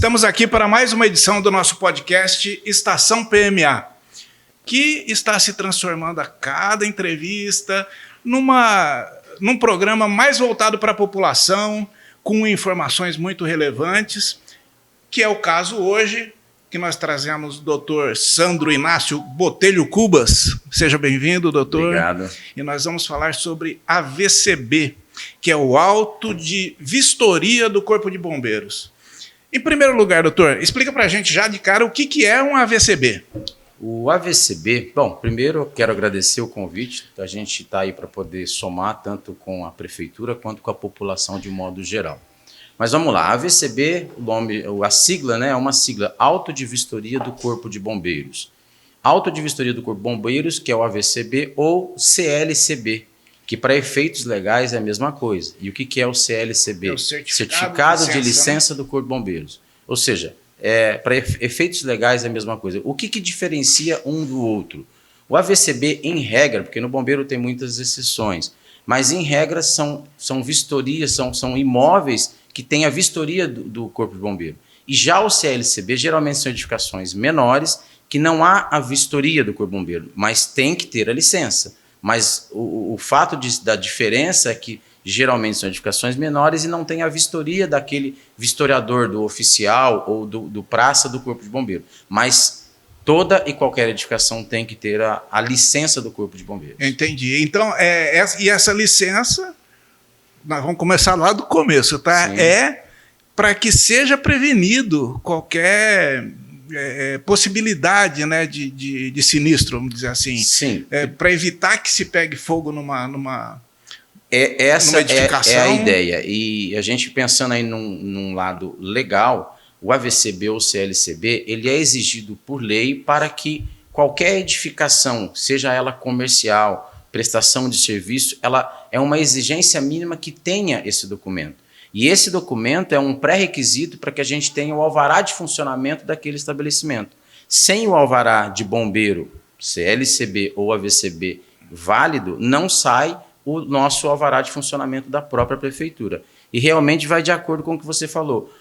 Estamos aqui para mais uma edição do nosso podcast Estação PMA, que está se transformando a cada entrevista num programa mais voltado para a população, com informações muito relevantes, que é o caso hoje, que nós trazemos o doutor Sandro Inácio Botelho Cubas. Seja bem-vindo, doutor. Obrigado. E nós vamos falar sobre AVCB, que é o Auto de Vistoria do Corpo de Bombeiros. Em primeiro lugar, doutor, explica para a gente já de cara o que é um AVCB. O AVCB, bom, primeiro eu quero agradecer o convite, a gente está aí para poder somar tanto com a prefeitura quanto com a população de modo geral. Mas vamos lá, a AVCB, a sigla, né, é uma sigla Auto de Vistoria do Corpo de Bombeiros. Auto de Vistoria do Corpo de Bombeiros, que é o AVCB, ou CLCB, que para efeitos legais é a mesma coisa. E o que é o CLCB? É o Certificado de Licença do Corpo de Bombeiros. Ou seja, para efeitos legais é a mesma coisa. O que diferencia um do outro? O AVCB, em regra, porque no bombeiro tem muitas exceções, mas em regra são vistorias, são imóveis que têm a vistoria do Corpo de Bombeiro. E já o CLCB geralmente são edificações menores que não há a vistoria do Corpo de Bombeiro, mas tem que ter a licença. Mas o fato da diferença é que geralmente são edificações menores e não tem a vistoria daquele vistoriador, do oficial ou do praça do Corpo de Bombeiro. Mas toda e qualquer edificação tem que ter a licença do Corpo de Bombeiros. Entendi. Então, e essa licença, nós vamos começar lá do começo, tá? Sim. É para que seja prevenido qualquer possibilidade, né, de sinistro, vamos dizer assim. Sim. Para evitar que se pegue fogo numa Essa edificação. é a ideia. E a gente pensando aí num lado legal, o AVCB ou CLCB, ele é exigido por lei para que qualquer edificação, seja ela comercial, prestação de serviço, ela é uma exigência mínima que tenha esse documento. E esse documento é um pré-requisito para que a gente tenha o alvará de funcionamento daquele estabelecimento. Sem o alvará de bombeiro, CLCB ou AVCB válido, não sai o nosso alvará de funcionamento da própria prefeitura. E realmente vai de acordo com o que você falou.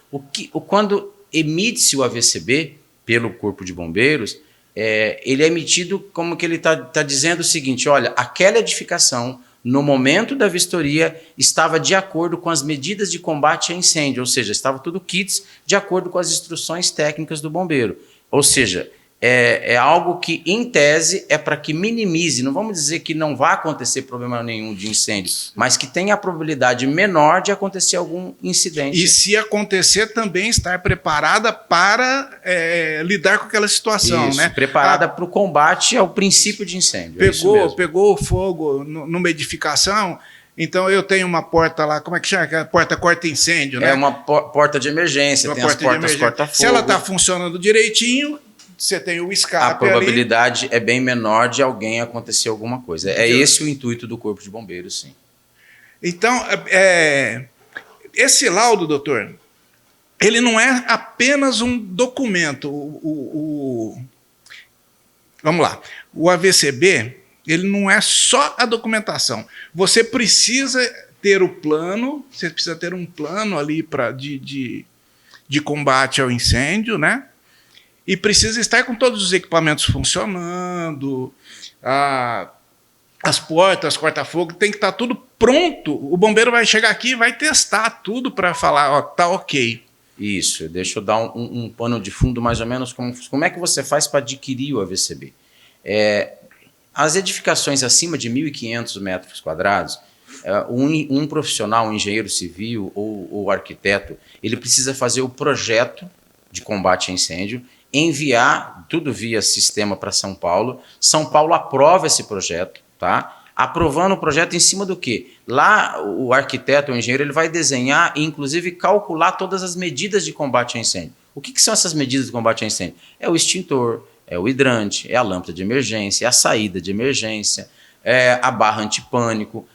Quando emite-se o AVCB pelo Corpo de Bombeiros, ele é emitido como que ele está dizendo o seguinte: olha, aquela edificação, no momento da vistoria, estava de acordo com as medidas de combate a incêndio, ou seja, estava tudo kits de acordo com as instruções técnicas do bombeiro. Ou seja, é algo que, em tese, é para que minimize, não vamos dizer que não vai acontecer problema nenhum de incêndio, mas que tenha a probabilidade menor de acontecer algum incidente. E se acontecer, também estar preparada para lidar com aquela situação. Isso, né? Preparada para o combate ao princípio de incêndio. Pegou fogo numa edificação, então eu tenho uma porta lá, como é que chama? A porta corta-incêndio, né? É uma porta de emergência, tem as portas corta-fogo. Se ela está funcionando direitinho, você tem o escape. A probabilidade é bem menor de alguém acontecer alguma coisa. É esse o intuito do Corpo de Bombeiros, sim. Então, esse laudo, doutor, ele não é apenas um documento. Vamos lá. O AVCB, ele não é só a documentação. Você precisa ter o plano, você precisa ter um plano ali de combate ao incêndio, né? E precisa estar com todos os equipamentos funcionando, as portas, corta-fogo, tem que estar tudo pronto. O bombeiro vai chegar aqui e vai testar tudo para falar, ó, tá ok. Isso, deixa eu dar um pano de fundo mais ou menos como é que você faz para adquirir o AVCB. As edificações acima de 1.500 metros quadrados, um profissional, um engenheiro civil ou arquiteto, ele precisa fazer o projeto de combate a incêndio, enviar tudo via sistema para São Paulo. São Paulo aprova esse projeto, tá? Aprovando o projeto em cima do quê? Lá o arquiteto, o engenheiro, ele vai desenhar e inclusive calcular todas as medidas de combate a incêndio. O que são essas medidas de combate a incêndio? É o extintor, é o hidrante, é a lâmpada de emergência, é a saída de emergência, é a barra antipânico,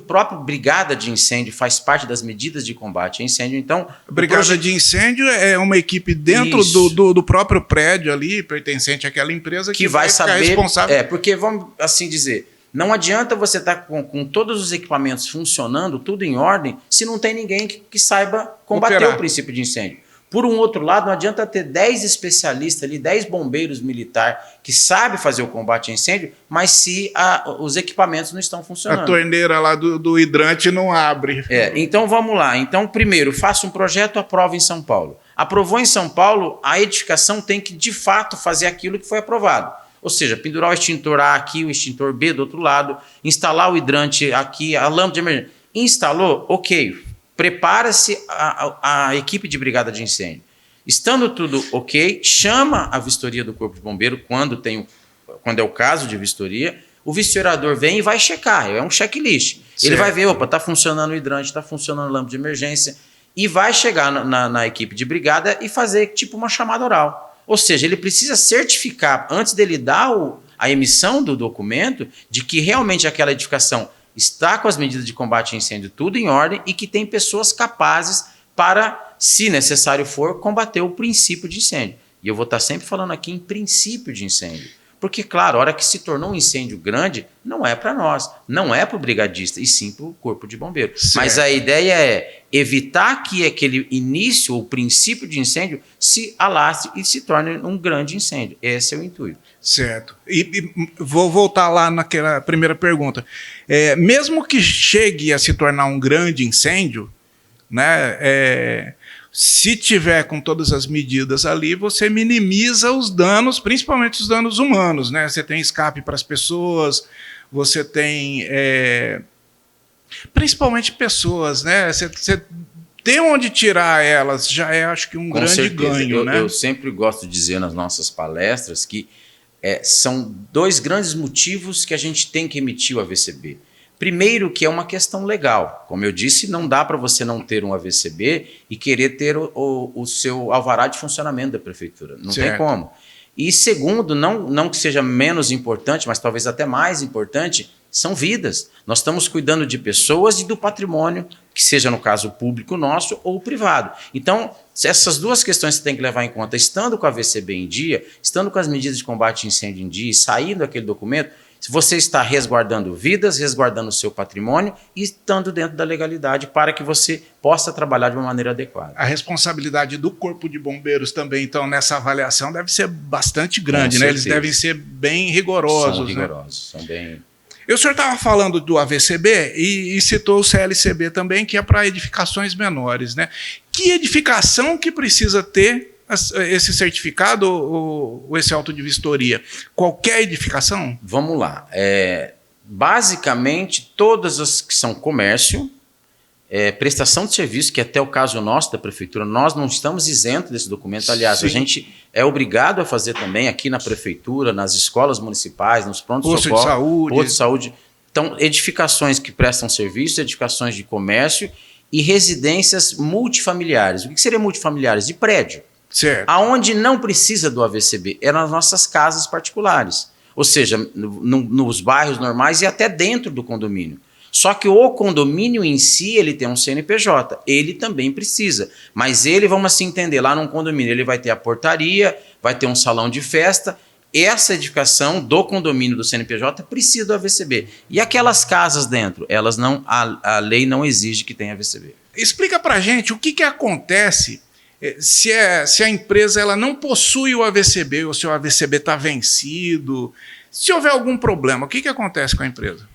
próprio brigada de incêndio faz parte das medidas de combate a incêndio. Então, brigada de incêndio é uma equipe dentro do próprio prédio ali, pertencente àquela empresa, que vai ficar responsável. Porque, vamos assim dizer, não adianta você estar com todos os equipamentos funcionando, tudo em ordem, se não tem ninguém que saiba combater o princípio de incêndio. Por um outro lado, não adianta ter 10 especialistas ali, 10 bombeiros militares que sabem fazer o combate a incêndio, mas se os equipamentos não estão funcionando. A torneira lá do hidrante não abre. Então vamos lá. Então, primeiro, faça um projeto, aprova em São Paulo. Aprovou em São Paulo, a edificação tem que, de fato, fazer aquilo que foi aprovado. Ou seja, pendurar o extintor A aqui, o extintor B do outro lado, instalar o hidrante aqui, a lâmpada de emergência. Instalou? Ok. Prepara-se a equipe de brigada de incêndio. Estando tudo ok, chama a vistoria do Corpo de Bombeiro, quando é o caso de vistoria, o vistoriador vem e vai checar, é um checklist. Certo. Ele vai ver, opa, está funcionando o hidrante, está funcionando a lâmpada de emergência, e vai chegar na equipe de brigada e fazer tipo uma chamada oral. Ou seja, ele precisa certificar, antes dele dar a emissão do documento, de que realmente aquela edificação está com as medidas de combate a incêndio tudo em ordem e que tem pessoas capazes para, se necessário for, combater o princípio de incêndio. E eu vou estar sempre falando aqui em princípio de incêndio. Porque, claro, a hora que se tornou um incêndio grande, não é para nós, não é para o brigadista, e sim para o Corpo de Bombeiro. Certo. Mas a ideia é evitar que aquele início, o princípio de incêndio, se alastre e se torne um grande incêndio. Esse é o intuito. Certo. E vou voltar lá naquela primeira pergunta. Mesmo que chegue a se tornar um grande incêndio, né, se tiver com todas as medidas ali, você minimiza os danos, principalmente os danos humanos, né? Você tem escape para as pessoas, você tem principalmente pessoas, né? Você tem onde tirar elas, já é, acho que, um com grande certeza. Ganho, né? Eu sempre gosto de dizer nas nossas palestras que são 2 grandes motivos que a gente tem que emitir o AVCB. Primeiro, que é uma questão legal. Como eu disse, não dá para você não ter um AVCB e querer ter o seu alvará de funcionamento da prefeitura. Não certo. Tem como. E segundo, não que seja menos importante, mas talvez até mais importante, são vidas. Nós estamos cuidando de pessoas e do patrimônio, que seja no caso público nosso ou privado. Então, essas 2 questões você tem que levar em conta. Estando com a AVCB em dia, estando com as medidas de combate a incêndio em dia e saindo aquele documento, se você está resguardando vidas, resguardando o seu patrimônio e estando dentro da legalidade para que você possa trabalhar de uma maneira adequada. A responsabilidade do Corpo de Bombeiros também, então, nessa avaliação deve ser bastante grande, né? Eles devem ser bem rigorosos. São rigorosos, são bem... O senhor estava falando do AVCB e citou o CLCB também, que é para edificações menores, né? Que edificação que precisa ter esse certificado ou esse auto de vistoria? Qualquer edificação? Vamos lá. Basicamente, todas as que são comércio, prestação de serviço, que até o caso nosso da prefeitura, nós não estamos isentos desse documento. Aliás, sim, a gente é obrigado a fazer também aqui na prefeitura, nas escolas municipais, nos prontos-socorros, posto de saúde. Então, edificações que prestam serviço, edificações de comércio e residências multifamiliares. O que seria multifamiliares? De prédio. Certo. Aonde não precisa do AVCB é nas nossas casas particulares, ou seja, nos bairros normais e até dentro do condomínio. Só que o condomínio em si, ele tem um CNPJ, ele também precisa, mas ele, vamos assim entender, lá num condomínio ele vai ter a portaria, vai ter um salão de festa, essa edificação do condomínio do CNPJ precisa do AVCB. E aquelas casas dentro, elas não, a lei não exige que tenha AVCB. Explica pra gente o que acontece se a empresa ela não possui o AVCB, ou se o AVCB está vencido, se houver algum problema, o que acontece com a empresa?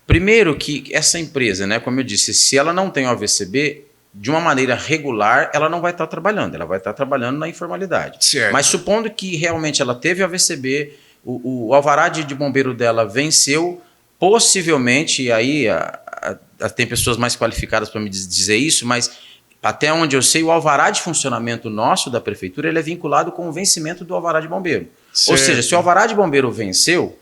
Primeiro que essa empresa, né, como eu disse, se ela não tem o AVCB, de uma maneira regular, ela não vai estar trabalhando, ela vai estar trabalhando na informalidade. Certo. Mas supondo que realmente ela teve o AVCB, o alvará de bombeiro dela venceu, possivelmente, e aí tem pessoas mais qualificadas para me dizer isso, mas até onde eu sei, o alvará de funcionamento nosso da prefeitura ele é vinculado com o vencimento do alvará de bombeiro. Certo. Ou seja, se o alvará de bombeiro venceu,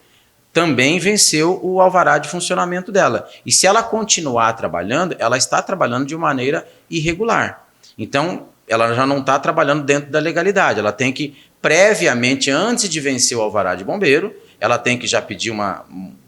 também venceu o alvará de funcionamento dela. E se ela continuar trabalhando, ela está trabalhando de maneira irregular. Então, ela já não está trabalhando dentro da legalidade. Ela tem que, previamente, antes de vencer o alvará de bombeiro, ela tem que já pedir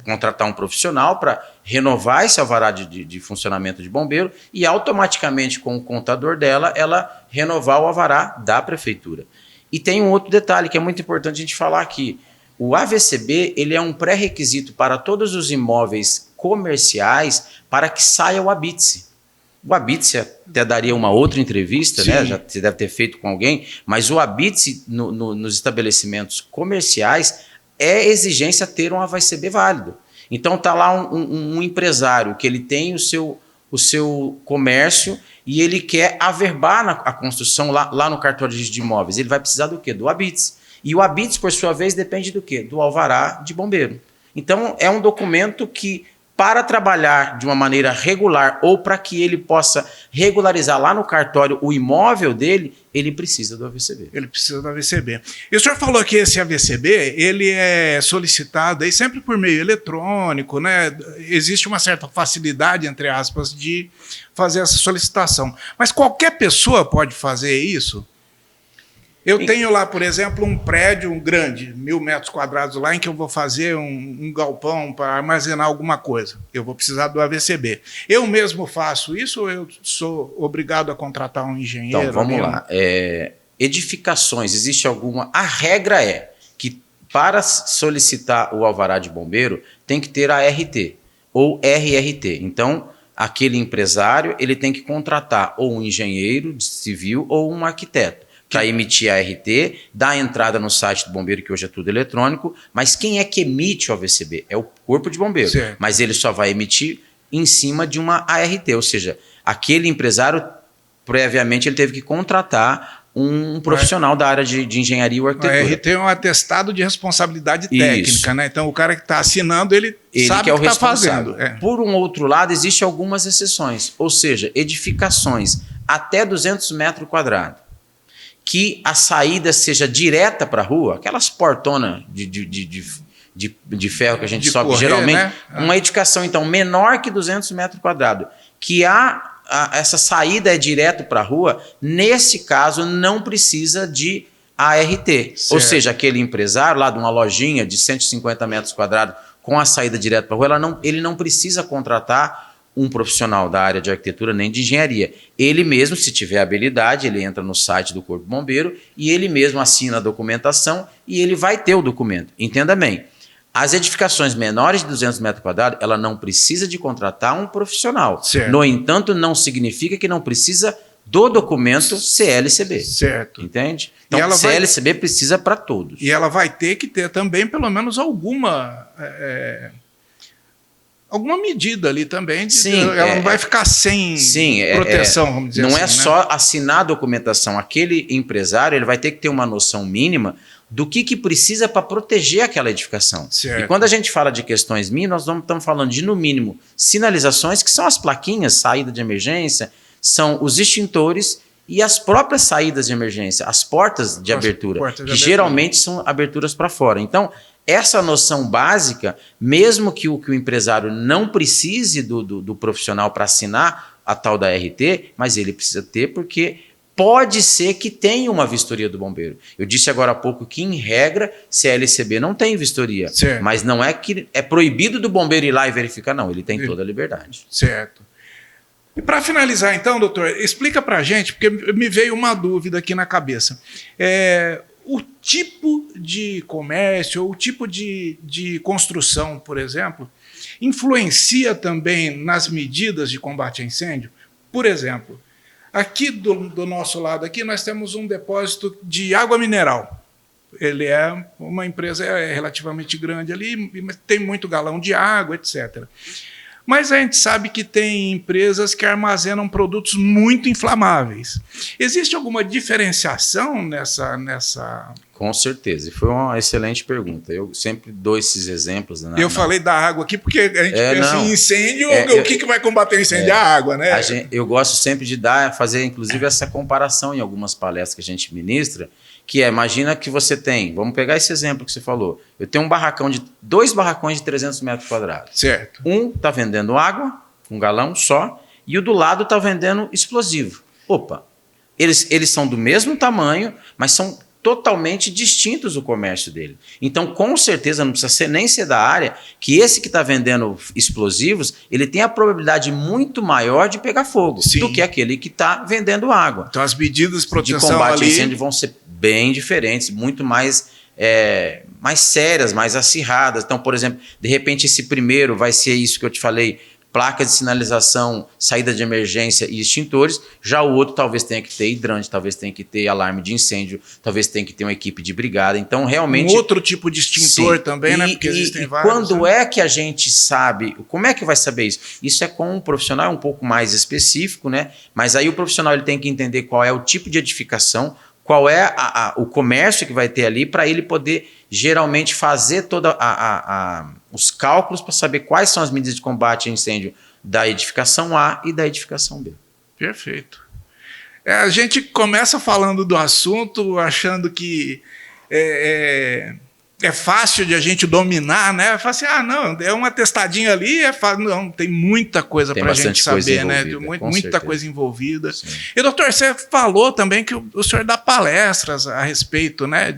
contratar um profissional para renovar esse alvará de funcionamento de bombeiro e automaticamente com o contador dela, ela renovar o alvará da prefeitura. E tem um outro detalhe que é muito importante a gente falar aqui. O AVCB ele é um pré-requisito para todos os imóveis comerciais para que saia o habite-se. O Abitse até daria uma outra entrevista, né? Já você deve ter feito com alguém, mas o Abitse nos estabelecimentos comerciais é exigência ter um AVCB válido. Então tá lá um empresário que ele tem o seu comércio e ele quer averbar a construção lá no cartório de imóveis. Ele vai precisar do quê? Do Abitse. E o Abitse, por sua vez, depende do quê? Do alvará de bombeiro. Então é um documento que, para trabalhar de uma maneira regular ou para que ele possa regularizar lá no cartório o imóvel dele, ele precisa do AVCB. Ele precisa do AVCB. E o senhor falou que esse AVCB, ele é solicitado aí sempre por meio eletrônico, né? Existe uma certa facilidade, entre aspas, de fazer essa solicitação. Mas qualquer pessoa pode fazer isso? Eu tenho lá, por exemplo, um prédio grande, 1.000 metros quadrados lá, em que eu vou fazer um galpão para armazenar alguma coisa. Eu vou precisar do AVCB. Eu mesmo faço isso ou eu sou obrigado a contratar um engenheiro? Então, vamos lá. Edificações, existe alguma... A regra é que para solicitar o alvará de bombeiro, tem que ter a RT ou RRT. Então, aquele empresário ele tem que contratar ou um engenheiro civil ou um arquiteto para emitir a RT, dar a entrada no site do bombeiro, que hoje é tudo eletrônico, mas quem é que emite o AVCB? É o Corpo de Bombeiro, certo. Mas ele só vai emitir em cima de uma ART, ou seja, aquele empresário, previamente, ele teve que contratar um profissional da área de engenharia ou arquitetura. A RT é um atestado de responsabilidade técnica, né? Então o cara que está assinando, ele sabe o que está fazendo. Por um outro lado, existem algumas exceções, ou seja, edificações até 200 metros quadrados, que a saída seja direta para a rua, aquelas portonas de ferro que a gente sobe geralmente, né? Uma edificação, então, menor que 200 metros quadrados, que essa saída é direto para a rua, nesse caso, não precisa de ART. Certo. Ou seja, aquele empresário lá de uma lojinha de 150 metros quadrados com a saída direto para a rua, ele não precisa contratar um profissional da área de arquitetura nem de engenharia. Ele mesmo, se tiver habilidade, ele entra no site do Corpo de Bombeiro e ele mesmo assina a documentação e ele vai ter o documento. Entenda bem, as edificações menores de 200 metros quadrados, ela não precisa de contratar um profissional. Certo. No entanto, não significa que não precisa do documento CLCB. Certo. Entende? Então, CLCB precisa para todos. E ela vai ter que ter também, pelo menos, alguma medida ali também. Ela não vai ficar sem proteção, vamos dizer assim. Não é só assinar a documentação. Aquele empresário ele vai ter que ter uma noção mínima do que precisa para proteger aquela edificação. Certo. E quando a gente fala de questões mínimas, nós estamos falando de, no mínimo, sinalizações, que são as plaquinhas, saída de emergência, são os extintores e as próprias saídas de emergência, as portas de abertura, que geralmente são aberturas para fora. Então, essa noção básica, mesmo que o empresário não precise do profissional para assinar a tal da RT, mas ele precisa ter porque pode ser que tenha uma vistoria do bombeiro. Eu disse agora há pouco que, em regra, CLCB não tem vistoria, certo. Mas não é que é proibido do bombeiro ir lá e verificar, não. Ele tem toda a liberdade. Certo. E para finalizar, então, doutor, explica para a gente, porque me veio uma dúvida aqui na cabeça. O tipo de comércio, ou o tipo de construção, por exemplo, influencia também nas medidas de combate a incêndio? Por exemplo, aqui do nosso lado aqui nós temos um depósito de água mineral. Ele é uma empresa relativamente grande ali, tem muito galão de água, etc. Mas a gente sabe que tem empresas que armazenam produtos muito inflamáveis. Existe alguma diferenciação nessa... Com certeza, e foi uma excelente pergunta. Eu sempre dou esses exemplos. Falei da água aqui porque a gente pensa em incêndio, o que vai combater o incêndio? A água, né? Eu gosto sempre de fazer, inclusive, essa comparação em algumas palestras que a gente ministra, que imagina que você tem, vamos pegar esse exemplo que você falou, eu tenho dois barracões de 300 metros quadrados. Certo. Um está vendendo água, um galão só, e o do lado está vendendo explosivo. Opa, eles são do mesmo tamanho, mas são totalmente distintos o comércio dele. Então, com certeza, não precisa nem ser da área, que esse que está vendendo explosivos, ele tem a probabilidade muito maior de pegar fogo. Sim. Do que aquele que está vendendo água. Então, as medidas de proteção de combate a incêndio vão ser bem diferentes, muito mais sérias, mais acirradas. Então, por exemplo, de repente esse primeiro vai ser isso que eu te falei, placa de sinalização, saída de emergência e extintores. Já o outro talvez tenha que ter hidrante, talvez tenha que ter alarme de incêndio, talvez tenha que ter uma equipe de brigada. Então, realmente... Um outro tipo de extintor sim. também, né? Porque existem vários. Quando é que a gente sabe? Como é que vai saber isso? Isso é com um profissional um pouco mais específico, né? Mas aí o profissional ele tem que entender qual é o tipo de edificação, qual é o comércio que vai ter ali, para ele poder geralmente fazer todos os cálculos para saber quais são as medidas de combate a incêndio da edificação A e da edificação B. Perfeito. A gente começa falando do assunto achando que é fácil de a gente dominar, né? Fala assim, não, é uma testadinha ali, é fácil. Não, tem muita coisa para a gente saber, né? Tem muita coisa envolvida. Sim. E, doutor, você falou também que o senhor dá palestras a respeito, né?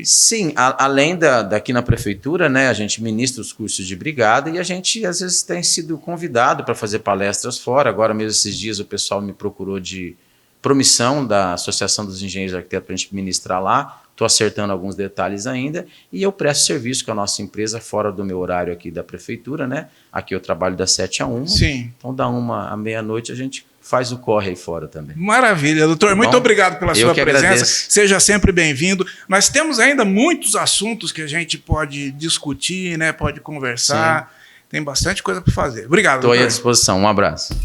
Sim, além daqui na prefeitura, né? A gente ministra os cursos de brigada e a gente, às vezes, tem sido convidado para fazer palestras fora. Agora mesmo, esses dias, o pessoal me procurou de promissão da Associação dos Engenheiros e Arquitetos para a gente ministrar lá. Estou acertando alguns detalhes ainda e eu presto serviço com a nossa empresa fora do meu horário aqui da prefeitura, né? Aqui eu trabalho das 7 às 1. Sim. Então, da 1 à meia-noite, a gente faz o corre aí fora também. Maravilha, doutor. Muito obrigado pela sua presença. Agradeço. Seja sempre bem-vindo. Nós temos ainda muitos assuntos que a gente pode discutir, né? Pode conversar. Sim. Tem bastante coisa para fazer. Obrigado, doutor. Estou aí à disposição. Um abraço.